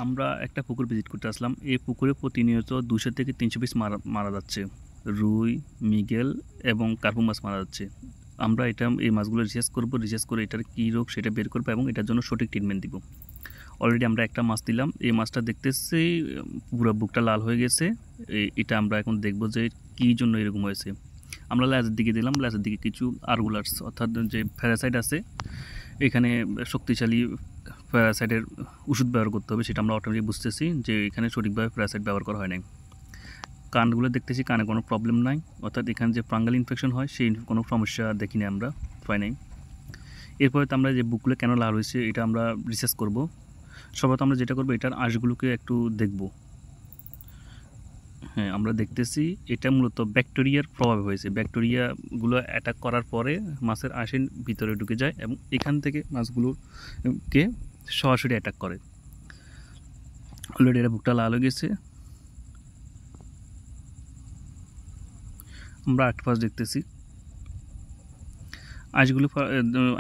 আমরা একটা পুকুর ভিজিট করতে আসলাম। এই পুকুরে প্রতিনিয়ত 200 থেকে 300 পিস মারা যাচ্ছে। রুই, মৃগেল এবং কার্পু মাছ মারা যাচ্ছে। আমরা এই মাছগুলো রিসার্চ করব, রিসার্চ করে এটার কী রোগ সেটা বের করবো এবং এটার জন্য সঠিক ট্রিটমেন্ট দিব। অলরেডি আমরা একটা মাছ দিলাম। এই মাছটা দেখতেছি পুরো বুকটা লাল হয়ে গেছে। এটা আমরা এখন দেখব যে কী জন্য এরকম হয়েছে। আমরা ল্যাজের দিকে দিলাম, ল্যাজের দিকে কিছু আরগুলার্স অর্থাৎ যে প্যারাসাইট আছে, এখানে শক্তিশালী প্যারাসাইটের ওষুধ ব্যবহার করতে হবে। সেটা আমরা অটোমেটিক বুঝতেছি যে এখানে সঠিকভাবে প্যারাসাইট ব্যবহার করা হয় নাই। কানগুলো দেখতেছি কানে কোনো প্রবলেম নাই, অর্থাৎ এখানে যে ফাঙ্গাল ইনফেকশন হয় সেই কোনো সমস্যা দেখিনি আমরা, পাই নাই। এরপরে তো আমরা যে বুকগুলো কেন লাল হয়েছে এটা আমরা রিসার্চ করব। সর্বত আমরা যেটা করবো, এটার আঁশগুলোকে একটু দেখব। হ্যাঁ, আমরা দেখতেছি এটা মূলত ব্যাকটেরিয়ার প্রভাবে হয়েছে। ব্যাকটেরিয়াগুলো অ্যাটাক করার পরে মাছের আঁশের ভিতরে ঢুকে যায় এবং এখান থেকে মাছগুলোকে সরাসরি অ্যাটাক করে। অলরেডি এটা বুকটা লাল হয়ে গেছে। আমরা আরেকটা ফার্স্ট দেখতেছি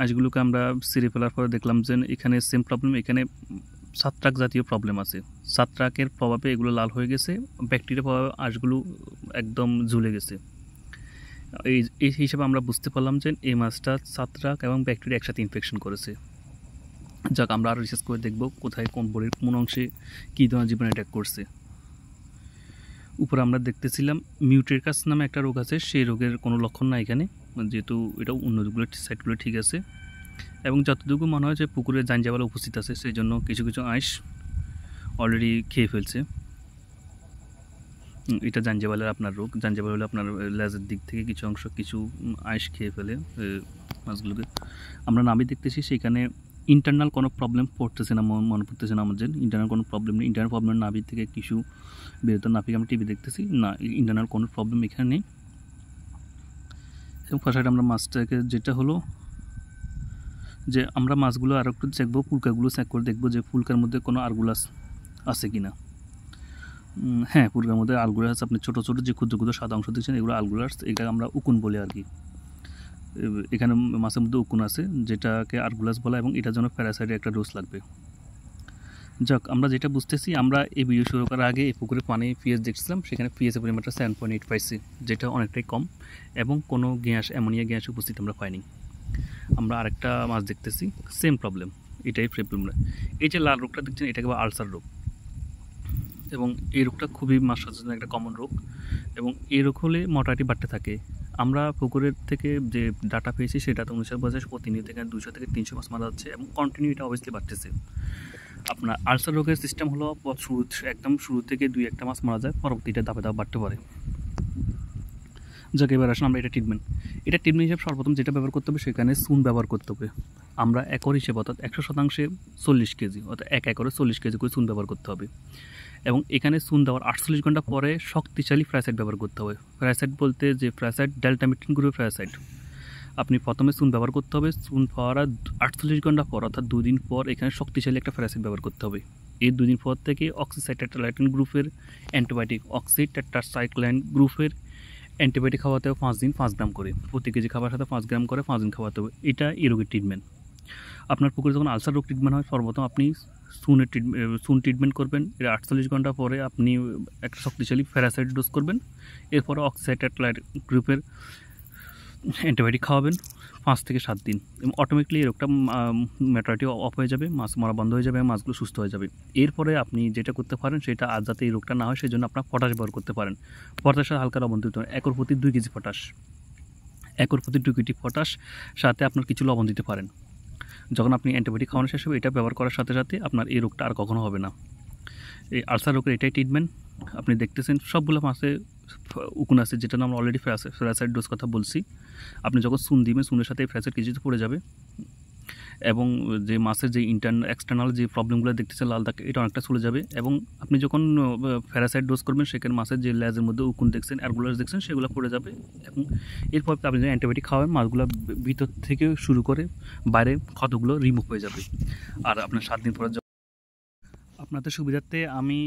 আঁশগুলোকে আমরা সিঁড়ে ফেলার পরে দেখলাম যে এখানে সেম প্রবলেম, এখানে ছত্রাক জাতীয় প্রবলেম আছে। ছত্রাকের প্রভাবে এগুলো লাল হয়ে গেছে, ব্যাকটেরিয়ার প্রভাবে আঁশগুলো একদম ঝুলে গেছে। এই হিসাবে আমরা বুঝতে পারলাম যে এই মাছটা ছত্রাক এবং ব্যাকটেরিয়া একসাথে ইনফেকশন করেছে। যাক, আমরা আরও রিসার্চ করে দেখব কোথায় কোন বডির কোন অংশে কী ধরনের জীবাণু অ্যাটাক করছে। উপরে আমরা দেখতেছিলাম মিউটেরকাস নামে একটা রোগ আছে, সেই রোগের কোনো লক্ষণ না এখানে, যেহেতু এটা অন্যগুলো সাইডগুলো ঠিক আছে। এবং যতটুকু মনে হয় যে পুকুরে জাঞ্জাবালা উপস্থিত আছে, সেই জন্য কিছু কিছু আঁশ অলরেডি খেয়ে ফেলছে। এটা জাঞ্জাবালের আপনার রোগ। জাঞ্জাবাল হলে আপনার লেজের দিক থেকে কিছু অংশ কিছু আঁশ খেয়ে ফেলে মাছগুলোকে। আমরা নাভি দেখতেছি, সেখানে ইন্টারনাল কোনো প্রবলেম পড়তেছে না, মনে পড়তেছে না আমাদের ইন্টারনাল কোনো প্রবলেম নেই। ইন্টারনাল প্রবলেম নাভি থেকে কিছু বেরোতো, নাভিকে আমরা টিভি দেখতেছি না, ইন্টারনাল কোনো প্রবলেম এখানে নেই। এবং ফার্স্ট আমরা মাছটাকে যেটা হলো যে আমরা মাছগুলো আরও একটু দেখবো, পুলকাগুলো চেক করে দেখবো যে পুলকার মধ্যে কোনো আরগুলাস আছে কি না। হ্যাঁ, পুলকার মধ্যে আলগুলাস, আপনি ছোটো ছোটো যে ক্ষুদ্র ক্ষুদ্র সাদা অংশ দেখছেন এগুলো আলগুলাস, এটা আমরা উকুন বলি আর কি। এখানে মাছের মধ্যে উকুন আছে যেটাকে আরগুলাস বলা, এবং এটার জন্য প্যারাসাইটের একটা ডোজ লাগবে। যাক, আমরা যেটা বুঝতেছি, আমরা এই ভিডিও শুরু করার আগে এই পুকুরে পানি পিএইচ দেখছিলাম, সেখানে পিএইচের পরিমাণটা 7.8 পাইছি, যেটা অনেকটাই কম এবং কোনো গ্যাস, অ্যামোনিয়া গ্যাস উপস্থিত আমরা পাইনি। আমরা আরেকটা মাছ দেখতেছি, সেম প্রবলেম, এটাই প্রবলেম। এই যে লাল রোগটা দেখছেন, এটাকে আলসার রোগ, এবং এই রোগটা খুবই মাছ জন্য একটা কমন রোগ, এবং এই রোগ হলে মর্টালিটি বাড়তে থাকে। আমরা পুকুরের থেকে যে ডাটা পেয়েছি সেটাতে অনুসারে বোঝা যায় প্রতিনিয়ত এখানে 200 থেকে 300 মাছ মারা যাচ্ছে এবং কন্টিনিউ এটা অবভিয়াসলি বাড়তেছে। আপনার আলসার রোগের সিস্টেম হলো একদম শুরু থেকে 2-1টা মাছ মারা যায়, পরবর্তীটা ধাপে ধাপে বাড়তে পারে। যাকে এবার আসুন আমরা এটা ট্রিটমেন্ট হিসেবে সর্বপ্রথম যেটা ব্যবহার করতে হবে, সেখানে চুন ব্যবহার করতে হবে। আমরা একর হিসেবে অর্থাৎ 100% 40 কেজি, অর্থাৎ 1 একরে 40 কেজি করে চুন ব্যবহার করতে হবে। এবং এখানে চুন দেওয়ার 48 ঘন্টা পরে শক্তিশালী প্যারাসাইট ব্যবহার করতে হবে। প্যারাসাইট বলতে যে প্যারাসাইট ডেল্টামিথিন গ্রুপের প্যারাসাইট, আপনি প্রথমে চুন ব্যবহার করতে হবে। চুন পাওয়ার 48 ঘন্টা পর অর্থাৎ 2 দিন পর এখানে শক্তিশালী একটা প্যারাসাইট ব্যবহার করতে হবে। এই 2 দিন পর থেকে অক্সিসাইক্লোলাইন গ্রুপের অ্যান্টিবায়োটিক, অক্সিটেট্রাসাইক্লাইন গ্রুপের অ্যান্টিবায়োটিক খাওয়াতে হবে 5 দিন 5 গ্রাম করে, প্রতি কেজি খাবার সাথে 5 গ্রাম করে 5 দিন খাওয়াতে হবে। এটা এই রোগের ট্রিটমেন্ট। আপনার পুকুরে যখন আলসার রোগ ট্রিটমেন্ট হয়, সর্বপ্রথম আপনি চুন ট্রিটমেন্ট করবেন। এর 48 ঘন্টা পরে আপনি একটা শক্তিশালী প্যারাসাইট ডোজ করবেন। এরপরে অক্সিসাইক্লোলাইন গ্রুপের অ্যান্টিবায়োটিক খাওয়াবেন 5 থেকে 7 দিন, এবং অটোমেটিকলি এই রোগটা ম্যাটারিটি অফ হয়ে যাবে, মাছ মরা বন্ধ হয়ে যাবে, মাছগুলো সুস্থ হয়ে যাবে। এরপরে আপনি যেটা করতে পারেন, সেটা আজ যাতে এই রোগটা না হয় সেই জন্য আপনার পটাশ ব্যবহার করতে পারেন। পটাশের হালকা লবণ দিতে পারেন, একর প্রতি 2 কেজি পটাশ, একর প্রতি 2 কেজি পটাশ, সাথে আপনার কিছু লবণ দিতে পারেন। যখন আপনি অ্যান্টিবায়োটিক খাওয়ানো শেষ হবে, এটা ব্যবহার করার সাথে সাথে আপনার এই রোগটা আর কখনো হবে না। এই আলসার রোগের এটাই ট্রিটমেন্ট। আপনি দেখতেছেন সবগুলো মাছে উকুন আছে, যেটা আমরা অলরেডি প্যারাসাইট ডোজ কথা বলছি। আপনি যখন চুন দিবেন, চুনের সাথে এই প্যারাসাইট কিছুতে পড়ে যাবে, এবং যে মাছের যে এক্সটার্নাল যে প্রবলেমগুলো দেখতেছেন লাল দাগ, এটা অনেকটা চলে যাবে। এবং আপনি যখন প্যারাসাইট ডোজ করবেন, সেখানে মাছের যে লেজের মধ্যে উকুন দেখছেন, অ্যারগুলাস দেখছেন, সেগুলো পড়ে যাবে। এবং এরপর আপনি যে অ্যান্টিবায়োটিক খাওয়াবেন, মাছগুলো ভিতর থেকে শুরু করে বাইরে ক্ষতগুলো রিমুভ হয়ে যাবে। আর আপনার 7 দিন পরে আপনাদের সুবিধার্থে আমি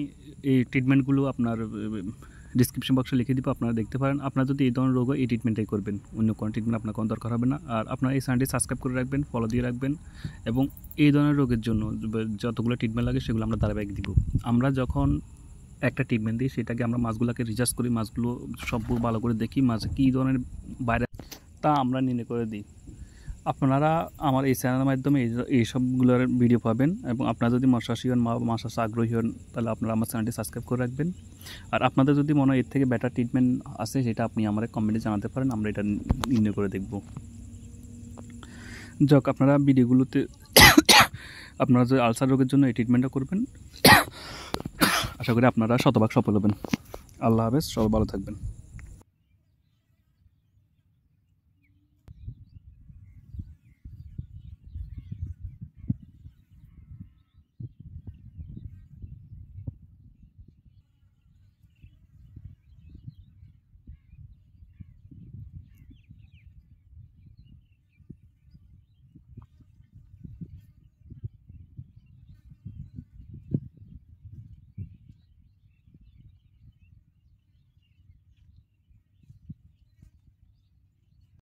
এই ট্রিটমেন্টগুলো আপনার ডিসক্রিপশন বক্সে লিখে দিব, আপনারা দেখতে পারেন। আপনারা যদি এই ধরনের রোগ হয় এই ট্রিটমেন্টটাই করবেন, অন্য কোনো ট্রিটমেন্ট আপনার কোনো দরকার হবে না। আর আপনারা এই চ্যানেলটি সাবস্ক্রাইব করে রাখবেন, ফলো দিয়ে রাখবেন, এবং এই ধরনের রোগের জন্য যতগুলো ট্রিটমেন্ট লাগে সেগুলো আমরা ধারাবাহিক দিব। আমরা যখন একটা ট্রিটমেন্ট দিই সেটাকে আমরা মাছগুলোকে রিসার্চ করি, মাছগুলো সব ভালো করে দেখি মাছ কী ধরনের বাইরে তা আমরা নির্ণয় করে দিই। আপনারা আমার এই চ্যানেলের মাধ্যমে এই সবগুলোর ভিডিও পাবেন, এবং আপনারা যদি মৎস্যচাষী হন, মাছ চাষে আগ্রহী হন, তাহলে আপনারা আমার চ্যানেলটি সাবস্ক্রাইব করে রাখবেন। আর আপনাদের যদি মনে হয় এর থেকে বেটার ট্রিটমেন্ট আছে সেটা আপনি আমার কমেন্টে জানাতে পারেন, আমরা এটা নির্ণয় করে দেখব। যাক, আপনারা ভিডিওগুলোতে আপনারা যদি আলসার রোগের জন্য এই ট্রিটমেন্টটা করবেন, আশা করি আপনারা শতভাগ সফল হবেন। আল্লাহ হাফেজ, সবাই ভালো থাকবেন।